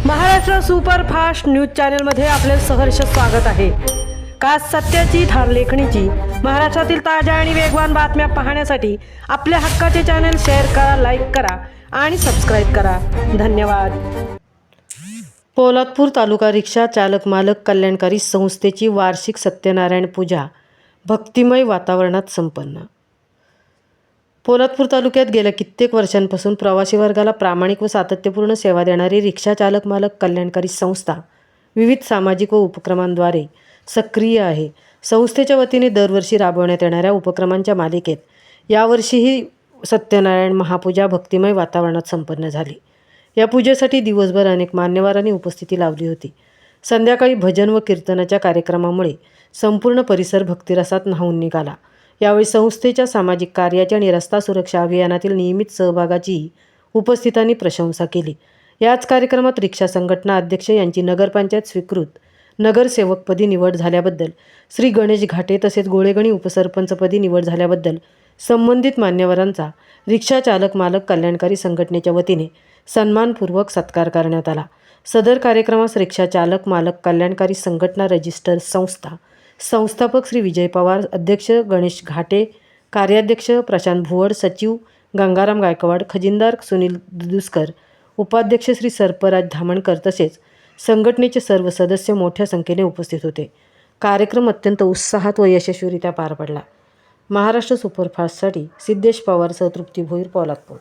Maharashtra superfast news चॅनलमध्ये आपले सहर्ष स्वागत आहे। खास सत्याची थार लेखणीची महाराष्ट्रातील ताज्या आणि वेगवान बातम्या पाहण्यासाठी आपल्या हक्काचे चॅनल शेअर करा, लाईक करा आणि सबस्क्राईब करा। धन्यवाद। पोलादपूर तालुका रिक्षा चालक मालक कल्याणकारी संस्थेची वार्षिक सत्यनारायण पूजा भक्तिमय वातावरणात संपन्न। पोलादपूर तालुक्यात गेल्या कित्येक वर्षांपासून प्रवासी वर्गाला प्रामाणिक व सातत्यपूर्ण सेवा देणारी रिक्षा चालक मालक कल्याणकारी संस्था विविध सामाजिक व उपक्रमांद्वारे सक्रिय आहे। संस्थेच्या वतीने दरवर्षी राबवण्यात येणाऱ्या उपक्रमांच्या मालिकेत यावर्षीही सत्यनारायण महापूजा भक्तिमय वातावरणात संपन्न झाली। या पूजेसाठी दिवसभर अनेक मान्यवरांनी उपस्थिती लावली होती। संध्याकाळी भजन व कीर्तनाच्या कार्यक्रमामुळे संपूर्ण परिसर भक्तिरसात न्हाऊन निघाला। यावेळी संस्थेच्या सामाजिक कार्याची आणि रस्ता सुरक्षा अभियानातील नियमित सहभागाची उपस्थितांनी प्रशंसा केली। याच कार्यक्रमात रिक्षा संघटना अध्यक्ष यांची नगरपंचायत स्वीकृत नगरसेवकपदी निवड झाल्याबद्दल, श्री गणेश घाटे तसेच गोळेगणी उपसरपंचपदी निवड झाल्याबद्दल संबंधित मान्यवरांचा रिक्षा चालक मालक कल्याणकारी संघटनेच्या वतीने सन्मानपूर्वक सत्कार करण्यात आला। सदर कार्यक्रमास रिक्षा चालक मालक कल्याणकारी संघटना रजिस्टर संस्था संस्थापक श्री विजय पवार, अध्यक्ष गणेश घाटे, कार्याध्यक्ष प्रशांत भुवड, सचिव गंगाराम गायकवाड, खजिनदार सुनील दुदुस्कर, उपाध्यक्ष श्री सर्पराज धामणकर तसेच संघटनेचे सर्व सदस्य मोठ्या संख्येने उपस्थित होते। कार्यक्रम अत्यंत उत्साहात व यशस्वीरित्या पार पडला। महाराष्ट्र सुपरफास्टसाठी सिद्धेश पवारसह तृप्ती भोईर, पोलादपूर।